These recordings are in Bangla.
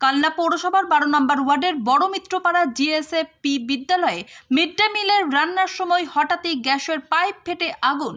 কালনা পৌরসভার 12 নম্বর ওয়ার্ডের বড় মিত্রপাড়া জিএসএপি বিদ্যালয়ে মিড ডে মিলের রান্নার সময় হঠাৎই গ্যাসের পাইপ ফেটে আগুন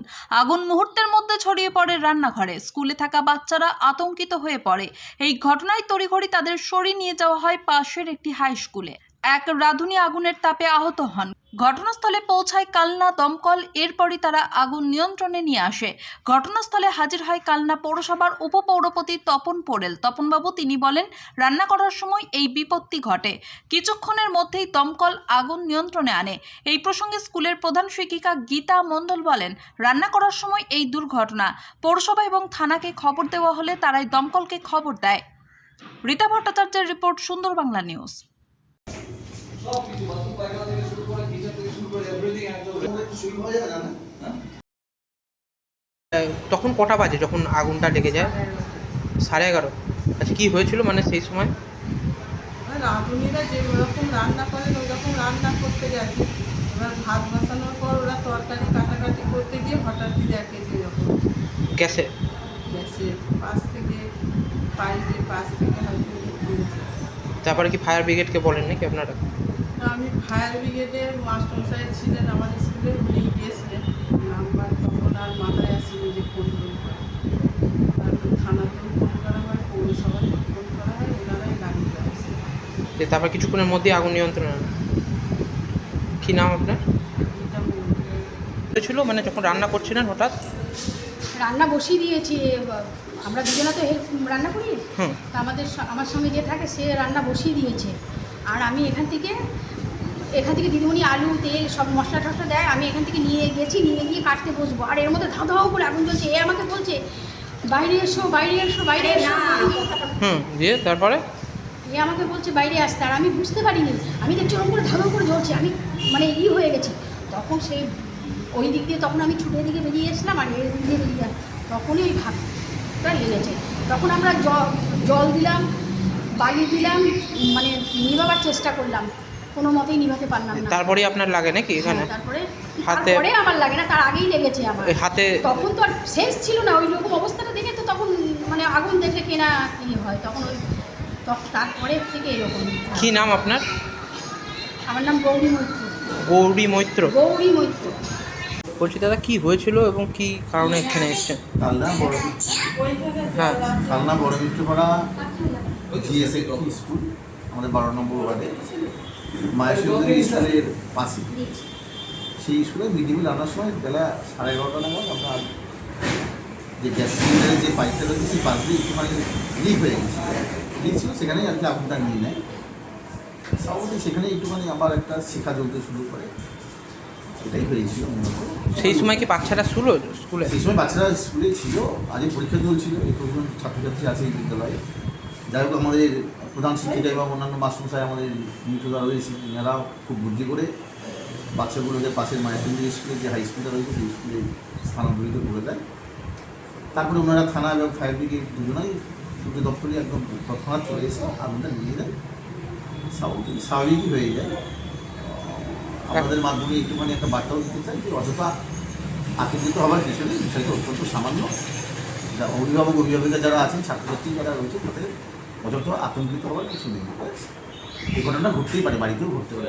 মুহূর্তের মধ্যে ছড়িয়ে পড়ে রান্নাঘরে। স্কুলে থাকা বাচ্চারা আতঙ্কিত হয়ে পড়ে। এই ঘটনায় তড়িঘড়ি তাদের সরিয়ে নিয়ে যাওয়া হয় পাশের একটি হাই স্কুলে। এক রাঁধুনি আগুনের তাপে আহত হন। ঘটনাস্থলে পৌঁছায় কালনা দমকল। এরপরই তারা আগুন নিয়ন্ত্রণে নিয়ে আসে। ঘটনাস্থলে হাজির হয় কালনা পৌরসভার উপপৌরপতি তপন পোড়েল। তপনবাবু তিনি বলেন, রান্না করার সময় এই বিপত্তি ঘটে। কিছুক্ষণের মধ্যেই দমকল আগুন নিয়ন্ত্রণে আনে। এই প্রসঙ্গে স্কুলের প্রধান শিক্ষিকা গীতা মণ্ডল বলেন, রান্না করার সময় এই দুর্ঘটনা। পৌরসভা এবং থানাকে খবর দেওয়া হলে তারাই দমকলকে খবর দেয়। রীতা ভট্টাচার্যের রিপোর্ট, সুন্দর বাংলা নিউজ। তখন কটা বাজে যখন আগুনটা লেগে যায়? 11:30। আচ্ছা, কি হয়েছিল মানে সেই সময়? রাঁধুনিরা যে ওরকম রান্না করেন ওরকম রান্না করতে গেছে। এবার ভাত বসানোর পর ওরা তরকারি কাটাকাটি করতে গিয়ে হঠাৎই দেখে যে এরকম গ্যাসের পাশ থেকে পাইপের পাশ থেকে হয়তো পড়েছে। তারপরে কি ফায়ার ব্রিগেডকে বলেন নাকি আপনারা? আমি ফায়ার ব্রিগেডের মাস্টারমশাই ছিলেন আমাদের স্কুলে, উনি গিয়েছিলেন। নাম্বার তখন আর মাথায় আসেনি যে ফোন করা। তারপর থানাতেও ফোন করা হয়, পৌরসভাতেও ফোন করা হয়, ওনারাই গাড়িতে আসে। তারপর কিছুক্ষণের মধ্যেই আগুন নিয়ন্ত্রণে আনে। কি নাম আপনার? ছিল মানে যখন রান্না করছিলেন হঠাৎ? রান্না বসিয়ে দিয়েছি, আমরা দুজনে তো রান্না করি। তা আমার সঙ্গে যে থাকে সে রান্না বসিয়ে দিয়েছে, আর আমি এখান থেকে দিদিমণি আলু তেল সব মশলা টশলা দেয়, আমি এখান থেকে নিয়ে গিয়ে কাটতে বসবো, আর এর মধ্যে ধাও ধাও করে আগুন জ্বলছে। এ আমাকে বলছে বাইরে এসো বাইরে এসো বাইরে এসো। দিয়ে তারপরে এ আমাকে বলছে বাইরে আসতে, আর আমি বুঝতে পারিনি। আমি দেখছি ওরকম করে ধাও করে জ্বলছে, আমি মানে হয়ে গেছি। তখন সেই ওই দিক দিয়ে তখন আমি ছুটে দিকে বেরিয়ে এসলাম, আর এই দিক দিয়ে বেরিয়ে তখনই ওই ভাতটা লেগেছে। তখন আমরা জল দিলাম, বালি দিলাম, মানে নিভাবার চেষ্টা করলাম, কোনো মতেই নিভাতে পারলাম না। তারপরে আপনার লাগে নাকি এখানে? তারপরে হাতে আমার লাগে না, তার আগেই লেগেছে আমার হাতে। তখন তো আর সেন্স ছিল না, ওই রকম অবস্থাটা দেখে তো তখন মানে আগুন দেখলে কেনা হয় তখন তারপরে থেকে এরকম। কি নাম আপনার? আমার নাম গৌরী মৈত্র। গৌরী মৈত্র। গৌরী মৈত্র। বলছি দাদা, কি হয়েছিল এবং কি কারণে এখানে এসেছেন? কালনা বড় মিত্রপাড়া জিএসএপি স্কুল, আমাদের 12 নম্বর ওয়ার্ডে মায়াসুন্দরী স্কুলের পাশে। সেই স্কুলে মিড ডে মিল রান্নার সময় বেলা 11:30 নাগাদ আমরা যে গ্যাস সিলিন্ডারের যে পাইপটা রয়েছে সেই পাশ দিয়ে একটুখানি লিক হয়ে গেছে। লিক ছিল, সেখানেই আর কি আগুনটা নিয়ে নেয়। সাউন্ডে সেখানে একটুখানি আবার একটা শিখা জ্বলতে শুরু করে, এটাই হয়েছিল মূলত। সেই সময় কি বাচ্চারা স্কুলে? সেই সময় বাচ্চারা স্কুলে ছিল, আজকে পরীক্ষা চলছিল, 21 জন ছাত্রছাত্রী আছে এই বিদ্যালয়ে। যাই হোক, আমাদের প্রধান শিক্ষিকা এবং অন্যান্য মাস্টারমশাই আমাদের মিত্ররা রয়েছে, এনারাও খুব বুদ্ধি করে বাচ্চাগুলোকে পাশের মায়াসুন্দরী স্কুলে যে হাই স্কুলটা রয়েছে সেই স্কুলে স্থানান্তরিত করে দেয়। তারপরে ওনারা থানা এবং ফায়ার ব্রিগেড দুজনাই দুটো দপ্তরে একদম তৎক্ষণাৎ চলে এসে আগুনটা নিয়ে দেয়। স্বাভাবিকই হয়ে যায়। আমাদের মাধ্যমে একটুখানি একটা বার্তাও দিতে চাই যে অযথা আতঙ্কিত হওয়ার কিছু নেই, বিষয়টা অত্যন্ত সামান্য। অভিভাবিকা যারা আছেন, ছাত্রছাত্রী যারা রয়েছে, তাদের অযথা আতঙ্কিত হওয়ার কিছু নেই। এই ঘটনা ঘটতেই পারে, বাড়িতেও ঘটতে পারে।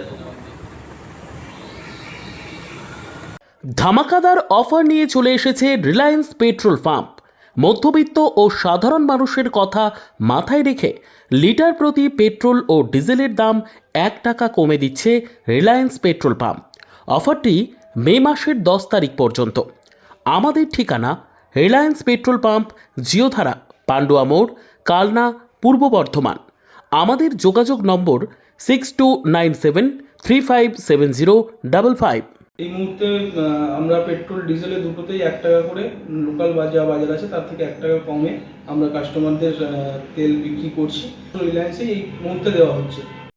ধামাকাদার অফার নিয়ে চলে এসেছে রিলায়েন্স পেট্রোল পাম্প। মধ্যবিত্ত ও সাধারণ মানুষের কথা মাথায় রেখে লিটার প্রতি পেট্রোল ও ডিজেলের দাম 1 টাকা কমে দিচ্ছে রিলায়েন্স পেট্রোল পাম্প। অফারটি মে মাসের 10 তারিখ পর্যন্ত। আমাদের ঠিকানা রিলায়েন্স পেট্রোল পাম্প, জিওধারা, পান্ডুয়া মোড়, কালনা, পূর্ব বর্ধমান। আমাদের যোগাযোগ নম্বর 6297357055। এই মুহূর্তে আমরা পেট্রোল ডিজেলে দুটোতেই 1 টাকা করে, লোকাল বাজার আছে তার থেকে 1 টাকা কমে আমরা কাস্টমারদের তেল বিক্রি করছি। রিলায়েন্সে এই মুহূর্তে দেওয়া হচ্ছে।